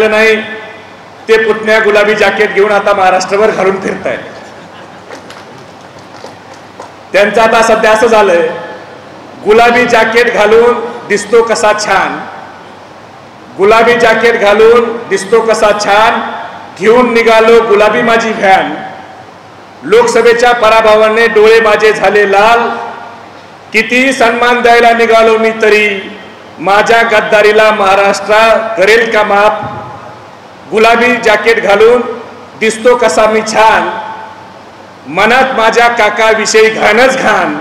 ऐकलं नाही ते पुतण्या गुलाबी जॅकेट घेऊन आता महाराष्ट्रभर घालून फिरतायत. त्यांचं आता सध्या असं झालंय, गुलाबी जॅकेट घालून दिसतो कसा छान, गुलाबी जॅकेट घालून दिसतो कसा छान, घेऊन निघालो गुलाबी माझी व्हॅन, लोकसभेच्या पराभवाने डोळे माझे झाले लाल, कितीही सन्मान द्यायला निघालो मी तरी माझ्या गद्दारीला महाराष्ट्र करेल का माफ, गुलाबी जॅकेट घालून दिसतो कसा मी छान, मनात माझ्या काकाविषयी घाणच घाण,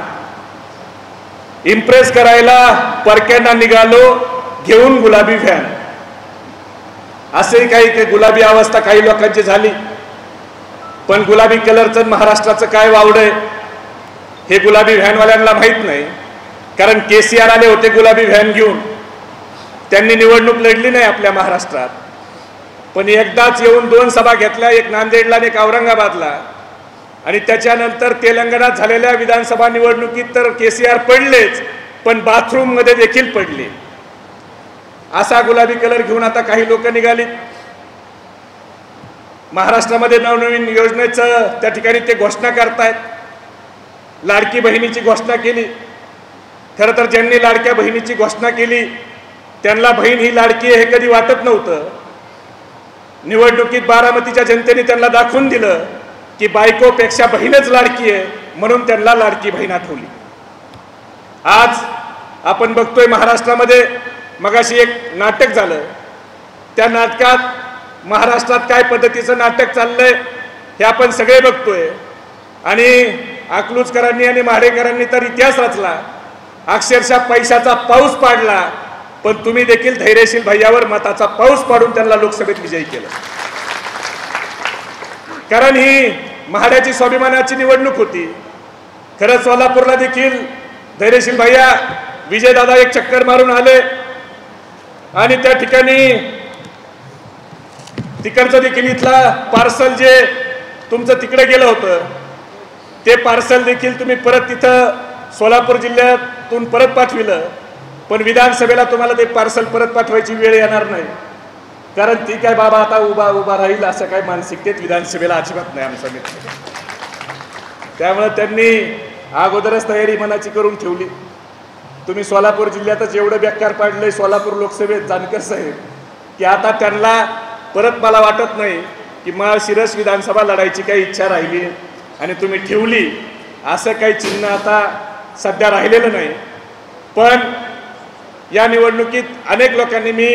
इम्प्रेस करायला परक्यांना निघालो घेऊन गुलाबी व्हॅन. असे काही गुलाबी अवस्था काही लोकांची झाली. पण गुलाबी कलरचं महाराष्ट्राचं काय वावडंय हे गुलाबी व्हॅनवाल्यांना माहित नाही. कारण केसीआर आले होते गुलाबी व्हॅन घेऊन, त्यांनी निवडणूक लढली नाही आपल्या महाराष्ट्रात, पण एकदाच येऊन 2 सभा घेतल्या, एक नांदेडला आणि एक औरंगाबादला. आणि त्याच्यानंतर तेलंगणात झालेल्या विधानसभा निवडणुकीत तर केसीआर पडलेच, पण बाथरूम मध्ये देखील पडले. असा गुलाबी कलर घेऊन आता काही लोक निघाली. महाराष्ट्रामध्ये नवनवीन योजनेचं त्या ठिकाणी ते घोषणा करतायत. लाडकी बहिणीची घोषणा केली. खरं तर ज्यांनी लाडक्या बहिणीची घोषणा केली त्यांना बहीण ही लाडकी आहे हे कधी वाटत नव्हतं. निवडणुकीत बारामतीच्या जनतेने त्यांना दाखवून दिलं की बायकोपेक्षा बहीणच लाडकी आहे, म्हणून त्यांना लाडकी बहीण आठवली. आज आपण बघतोय महाराष्ट्रामध्ये, मगाशी एक नाटक झालं, त्या नाटकात महाराष्ट्रात काय पद्धतीचं नाटक चाललंय हे आपण सगळे बघतोय. आणि अकलूजकरांनी आणि महाडेकरांनी तर इतिहास रचला, अक्षरशः पैशाचा पाऊस पाडला, पण तुम्ही देखील धैर्यशील भैयावर मताचा पाऊस पाडून त्यांना लोकसभेत विजयी केलं. कारण ही महाड्याची स्वाभिमानाची निवडणूक होती. खरं सोलापूरला देखील धैर्यशील भैया विजयदादा एक चक्कर मारून आले आणि त्या ठिकाणी तिकडचं देखील इथला पार्सल जे तुमचं तिकडे गेलं होतं ते पार्सल देखील तुम्ही परत तिथं सोलापूर जिल्ह्यातून परत पाठविलं. पण विधानसभेला तुम्हाला ते पार्सल परत पाठवायची वेळ येणार नाही, कारण ती काय बाबा आता उभा राहील असं काय मानसिकतेत विधानसभेला अजिबात नाही आमचा मित्र. त्यामुळे त्यांनी अगोदरच तयारी मनाची करून ठेवली. तुम्ही सोलापूर जिल्ह्यातच एवढं बेकार पाडलंय सोलापूर लोकसभेत जानकर साहेब, की आता त्यांना परत मला वाटत नाही की माळशिरस विधानसभा लढायची काही इच्छा राहिली आणि तुम्ही ठेवली असं काही चिन्ह आता सध्या राहिलेलं नाही. पण या निवडणुकीत अनेक लोकांनी,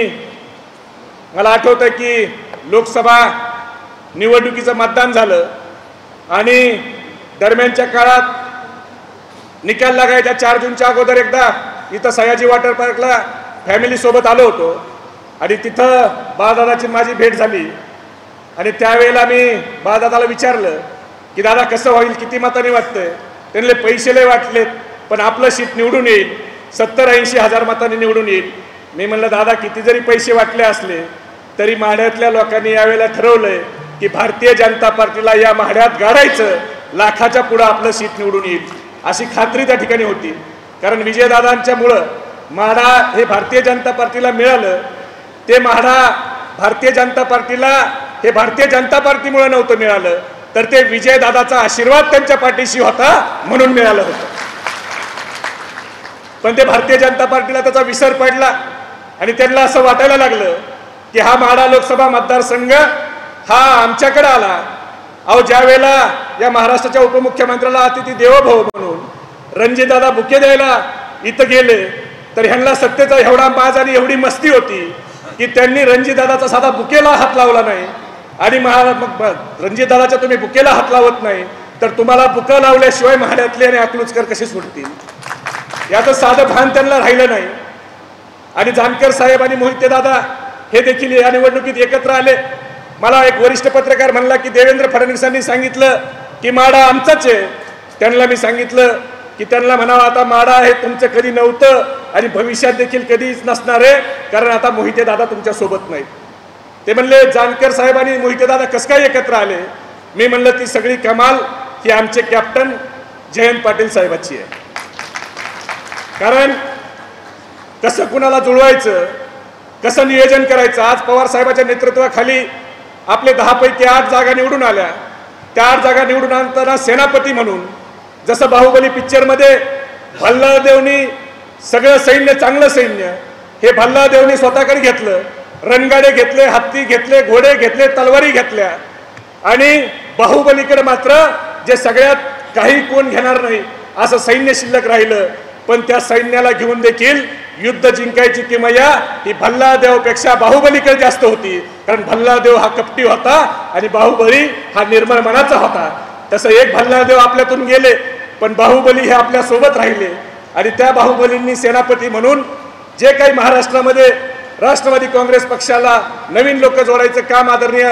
मला आठवतं की लोकसभा निवडणुकीचं मतदान झालं आणि दरम्यानच्या काळात निकाल लागायच्या 4 जूनच्या अगोदर एकदा इथं सयाजी वॉटर पार्कला फॅमिलीसोबत आलो होतो आणि तिथं बाळदादाची माझी भेट झाली. आणि त्यावेळेला मी बाळदादाला विचारलं की दादा कसं होईल, किती मतांनी वाटतंय. त्यांनी पैसे लय वाटलेत पण आपलं सीट निवडून येईल, 70-80 हजार मतांनी निवडून येईल. मी म्हणलं दादा किती जरी पैसे वाटले असले तरी माढ्यातल्या लोकांनी यावेळेला ठरवलंय की भारतीय जनता पार्टीला या माढ्यात गाडायचं, लाखाच्या पुढं आपलं सीट निवडून येईल अशी खात्री त्या ठिकाणी होती. कारण विजयदादांच्यामुळं माढा हे भारतीय जनता पार्टीला मिळालं. ते माढा भारतीय जनता पार्टीला हे भारतीय जनता पार्टीमुळे नव्हतं मिळालं, तर ते विजयदादाचा आशीर्वाद त्यांच्या पाठीशी होता म्हणून मिळालं होतं. पण ते भारतीय जनता पार्टीला त्याचा विसर पडला आणि त्यांना असं वाटायला लागलं की हा माढा लोकसभा मतदारसंघ हा आमच्याकडे आला. अहो ज्या वेळेला या महाराष्ट्राच्या उपमुख्यमंत्र्याला अतिथी देवो भव म्हणून रणजितदादा बुके द्यायला इथं गेले तर ह्यांना सत्तेचा एवढा माज आणि एवढी मस्ती होती की त्यांनी रणजितदादाचा साधा बुकेला हात लावला नाही. आणि रणजितदादाच्या तुम्ही बुकेला हात लावत नाही तर तुम्हाला बुकं लावल्याशिवाय माढ्यातले आणि अकलूजकर कसे सोडतील, याचं साधं भान त्यांना राहिलं नाही. आणि जानकर साहेब आणि मोहिते दादा हे देखील या निवडणुकीत एकत्र आले. मला एक वरिष्ठ पत्रकार म्हणला की देवेंद्र फडणवीसांनी सांगितलं की माढा आमचाच आहे. त्यांना मी सांगितलं की त्यांना म्हणावं आता माढा हे तुमचं कधी नव्हतं आणि भविष्यात देखील कधीच नसणार आहे, कारण आता मोहिते दादा तुमच्या सोबत नाहीत. ते म्हणले जानकर साहेब आणि मोहिते दादा कसं काय एकत्र आले. मी म्हणलं ती सगळी कमाल ही आमचे कॅप्टन जयंत पाटील साहेबाची आहे. कारण कसं कुणाला जुळवायचं, कसं नियोजन करायचं। आज पवार साहेबांच्या नेतृत्वाखाली आपले 10 पैकी 8 जागा निवडून आल्या। त्या 8 जागा निवडून आणताना सेनापती म्हणून जसं बाहुबली पिक्चरमध्ये भल्लादेवनी सगळं सैन्य, चांगलं सैन्य हे भल्लादेवनी स्वतःकडे घेतलं, रणगाडे घेतले, हत्ती घेतले, घोडे घेतले, तलवारी घेतल्या, आणि बाहुबलीकडे मात्र जे सगळ्यात काही कोण घेणार नाही असं सैन्य शिल्लक राहिलं। पण त्या सैन्याला घेऊन देखील युद्ध जिंकायची किमया ही भल्लादेवपेक्षा बाहुबलीकडे जास्त होती, कारण भल्लादेव हा कपटी होता आणि बाहुबली हा निर्मळ मनाचा होता। तसं एक भल्लादेव आपल्यातून गेले, पण बाहुबली हे आपल्या सोबत राहिले, आणि त्या बाहुबलींनी सेनापती म्हणून जे काही महाराष्ट्रामध्ये राष्ट्रवादी काँग्रेस पक्षाला नवीन लोक जोडायचं काम आदरणीय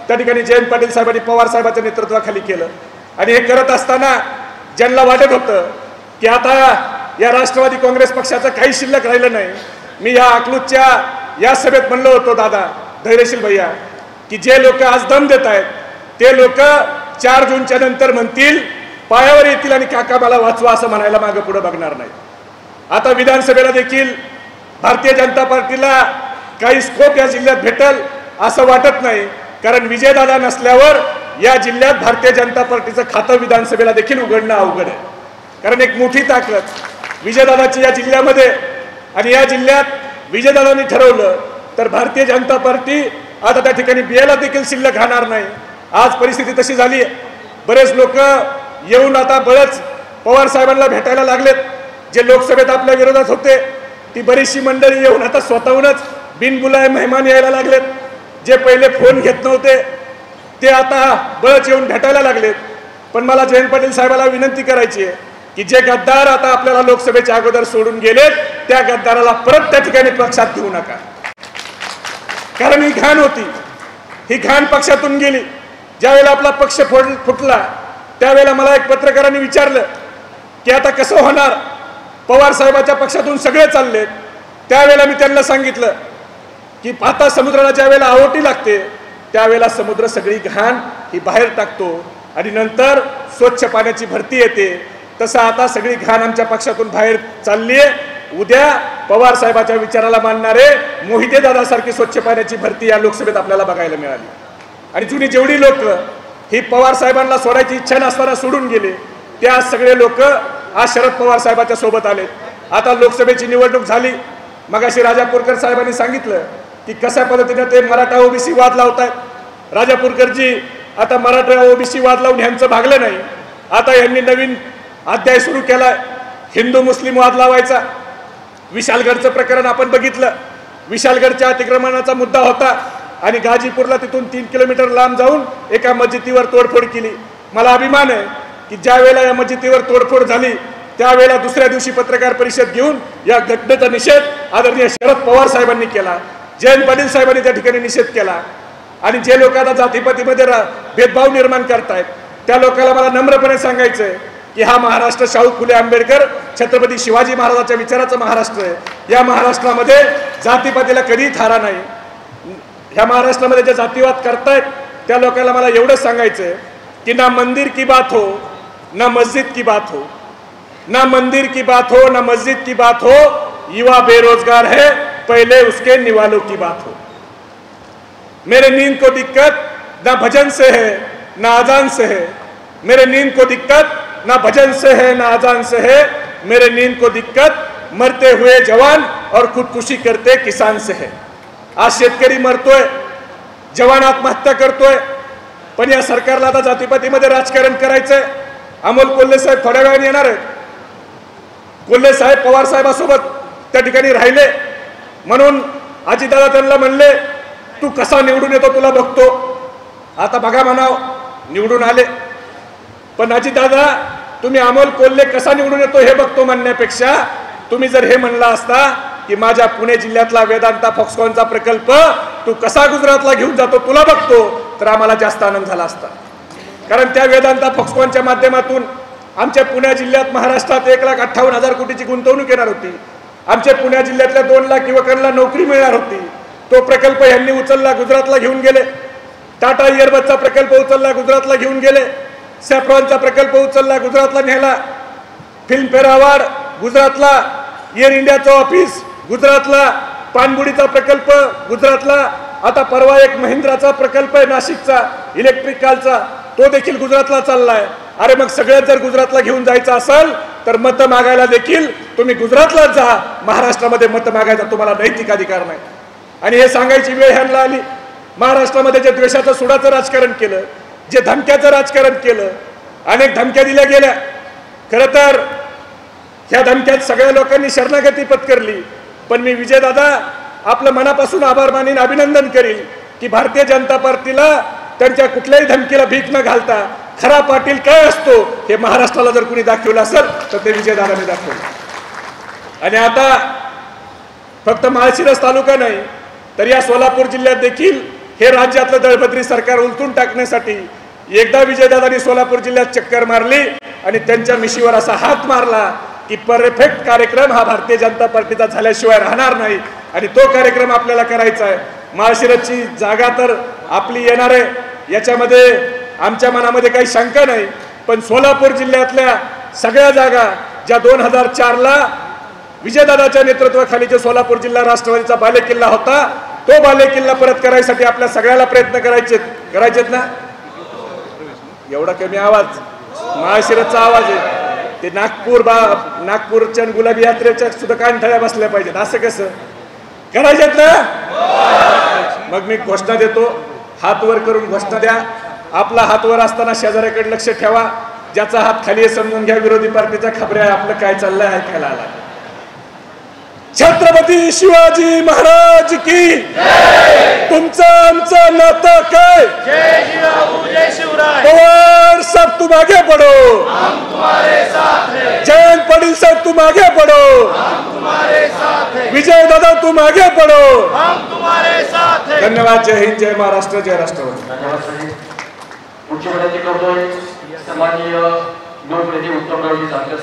त्या ठिकाणी जयंत पाटील साहेबांनी पवार साहेबांच्या नेतृत्वाखाली केलं। आणि हे करत असताना ज्यांना वाटत होतं की आता या राष्ट्रवादी काँग्रेस पक्षाचं काही शिल्लक राहिलं नाही, मी या अकलूजच्या या सभेत म्हणलो होतो दादा धैर्यशील भैया की जे लोक आज दम देत आहेत ते लोक 4 जूनच्या नंतर म्हणतील, पायावर येतील आणि काका मला वाचवा असं म्हणायला मागे पुढे बघणार नाही। आता विधानसभेला देखील भारतीय जनता पार्टीला काही स्कोप या जिल्ह्यात भेटल असं वाटत नाही, कारण विजयदादा नसल्यावर या जिल्ह्यात भारतीय जनता पार्टीचं खातं विधानसभेला देखील उघडणं अवघड आहे। कारण एक मोठी ताकद विजयदादाची या जिल्ह्यामध्ये, आणि या जिल्ह्यात विजयदादांनी ठरवलं तर भारतीय जनता पार्टी आता त्या ठिकाणी बियाला देखील शिल्लक राहणार नाही। आज परिस्थिती तशी झाली आहे, बरेच लोक येऊन आता बरेच पवार साहेबांना भेटायला लागलेत। जे लोकसभेत आपल्या विरोधात होते ती बरीचशी मंडळी येऊन आता स्वतःहूनच बिनबुलाय मेहमान यायला लागलेत। जे पहिले फोन घेत नव्हते ते आता बळच येऊन भेटायला लागलेत। पण मला जयंत पाटील साहेबांना विनंती करायची आहे की जे गद्दार आता आपल्याला लोकसभेच्या अगोदर सोडून गेलेत त्या गद्दाराला परत त्या ठिकाणी पक्षात घेऊ नका, कारण ही घाण होती, ही घाण पक्षातून गेली। ज्यावेळेला आपला पक्ष फुटला त्यावेळेला मला एक पत्रकारांनी विचारलं की आता कसं होणार, पवार साहेबांच्या पक्षातून सगळे चाललेत। त्यावेळेला मी त्यांना सांगितलं की आता समुद्राला ज्या वेळेला आवटी लागते त्यावेळेला समुद्र सगळी घाण ही बाहेर टाकतो आणि नंतर स्वच्छ पाण्याची भरती येते। तसं आता सगळी घाण आमच्या पक्षातून बाहेर चालली आहे। उद्या पवार साहेबांच्या विचाराला मानणारे मोहिते दादासारखी स्वच्छ पाण्याची भरती या लोकसभेत आपल्याला बघायला मिळाली। आणि जुनी जेवढी लोक ही पवार साहेबांना सोडायची इच्छा नसताना सोडून गेले त्या सगळे लोक आज शरद पवार साहेबांच्या सोबत आले। आता लोकसभेची निवडणूक झाली, मगाशी राजापूरकर साहेबांनी सांगितलं की कशा पद्धतीने ते मराठा ओबीसी वाद लावतात। राजापूरकरजी आता मराठा ओबीसी वाद लावून ह्यांचं भागलं नाही, आता यांनी नवीन अध्याय सुरू केलाय हिंदू मुस्लिम वाद लावायचा। विशालगडचं प्रकरण आपण बघितलं, विशालगडच्या अतिक्रमणाचा मुद्दा होता आणि गाजीपूरला तिथून 3 किलोमीटर लांब जाऊन एका मस्जिदीवर तोडफोड केली। मला अभिमान आहे की ज्या वेळेला या मस्जिदीवर तोडफोड झाली त्यावेळेला दुसऱ्या दिवशी पत्रकार परिषद घेऊन या घटनेचा निषेध आदरणीय शरद पवार साहेबांनी केला, जयंत पाटील साहेबांनी त्या ठिकाणी निषेध केला। आणि जे लोक आता जातीपातीमध्ये भेदभाव निर्माण करतायत त्या लोकांना मला नम्रपणे सांगायचं आहे की हा महाराष्ट्र शाहू फुले आंबेडकर छत्रपती शिवाजी महाराजांच्या विचाराचं महाराष्ट्र आहे। या महाराष्ट्रामध्ये जातीपातीला कधी थारा नाही। ह्या महाराष्ट्रामध्ये जे जातीवाद करतायत त्या लोकांना मला एवढंच सांगायचं आहे कि ना मंदिर की बात हो ना मस्जिद की बात हो, ना मंदिर की बात हो ना मस्जिद की बात हो, युवा बेरोजगार है पहले उसके निवालों की बात हो। मेरे नींद को दिक्कत ना भजन से है ना अजान से है, मेरे नींद को दिक्कत ना भजन से है ना अजान से है, मेरे नींद को दिक्कत मरते हुए जवान और खुदकुशी करते किसान से है। आज शेतकरी मरतोय, जवान आत्महत्या करतोय, पण या सरकारला आता जातीपातीमध्ये राजकारण करायचंय। अमोल कोल्हे साहेब थोड्या वेळाने येणार आहेत। कोल्हे साहेब पवार साहेबांसोबत त्या ठिकाणी राहिले म्हणून अजितदादा त्यांना म्हणले तू कसा निवडून येतो तुला बघतो। आता बघा म्हणाव निवडून आले, पण अजितदादा तुम्ही अमोल कोल्हे कसा निवडून येतो हे बघतो म्हणण्यापेक्षा तुम्ही जर हे म्हणला असता की माझ्या पुणे जिल्ह्यातला वेदांता फॉक्सकॉनचा प्रकल्प तू कसा गुजरातला घेऊन जातो तुला बघतो, तर आम्हाला जास्त आनंद झाला असता। कारण त्या वेदांता फॉक्सकॉनच्या माध्यमातून आमच्या पुणे जिल्ह्यात महाराष्ट्रात 1,58,000 कोटीची गुंतवणूक येणार होती। आमच्या पुणे जिल्ह्यातल्या 2 लाख युवकांना नोकरी मिळणार होती। तो प्रकल्प यांनी उचलला, गुजरातला घेऊन गेले। टाटा एअरबसचा प्रकल्प उचलला, गुजरातला घेऊन गेले। सॅफ्रॉनचा प्रकल्प उचलला, गुजरातला नेला। फिल्मफेअर अवॉर्ड गुजरातला, एअर इंडियाचं ऑफिस गुजरातला, पाणबुडीचा प्रकल्प गुजरातला, आता परवा एक महिंद्राचा प्रकल्प आहे नाशिकचा इलेक्ट्रिक कारचा, तो देखील गुजरातला चाललाय. अरे मग सगळ्यात जर गुजरातला घेऊन जायचं असेल तर मत मागायला देखील तुम्ही गुजरातलाच जा. महाराष्ट्रामध्ये मत मागायचा तुम्हाला नैतिक अधिकार नाही. आणि हे सांगायची वेळ ह्यांना आली. महाराष्ट्रामध्ये जे द्वेषाचं सुडाचं राजकारण केलं, जे धमक्याचं राजकारण केलं, अनेक धमक्या दिल्या गेल्या. खरं तर ह्या धमक्यात सगळ्या लोकांनी शरणागती पत्करली. पण मी विजयदादा आपलं मनापासून आभार मानीन, अभिनंदन करील की भारतीय जनता पार्टीला त्यांच्या कुठल्याही धमकीला भीक न घालता खरा पाटील काय असतो हे महाराष्ट्राला जर कुणी दाखवलं असेल तर ते विजयदादांनी दाखवलं. आणि आता फक्त माळशिरस तालुका नाही तर या सोलापूर जिल्ह्यात देखील हे राज्यातलं दळभद्री सरकार उलटून टाकण्यासाठी एकदा विजयदादांनी सोलापूर जिल्ह्यात चक्कर मारली आणि त्यांच्या मिशीवर असा हात मारला की परफेक्ट कार्यक्रम हा भारतीय जनता पार्टीचा झाल्याशिवाय राहणार नाही. आणि तो कार्यक्रम आपल्याला करायचा आहे. माळशिरसची जागा तर आपली येणार आहे, याच्यामध्ये आमच्या मनामध्ये काही शंका नाही. पण सोलापूर जिल्ह्यातल्या सगळ्या जागा ज्या 2004ला विजयदादाच्या नेतृत्वाखाली जो सोलापूर जिल्हा राष्ट्रवादीचा बालेकिल्ला होता, तो बालेकिल्ला परत करायसाठी आपल्या सगळ्याला प्रयत्न करायचेत ना. एवढा कमी आवाज, माळशिरसचा आवाज आहे. ते नागपूरच्या गुलाबी यात्रेच्या सुद्धा कानठळ्या बसल्या पाहिजेत. असं कसं करायचेत ना. मग मी घोषणा देतो, हात वर करून घोषणा द्या. आपला हात वर असताना शेजाऱ्याकडे लक्ष ठेवा. ज्याचा हात खाली आहे समजून घ्या विरोधी पार्टीचा खबऱ्या आपलं काय चाललंय ऐकायला आला. छत्रपती शिवाजी महाराज की तुमचं आमचं नातं काय. पवार साहब तुम आगे बढ़ो, हम तुम्हारे साथ हैं. जयंत पाटील साहब तुम आगे बढ़ो, हम तुम्हारे साथ हैं. विजय दादा तुम आगे बढ़ो, हम तुम्हारे साथ हैं. धन्यवाद. जय हिंद, जय महाराष्ट्र, जय राष्ट्रवादी. उच्च पदाधिकारी करतोय सन्माननीय लोकनेते उत्तमरावजी जानकर.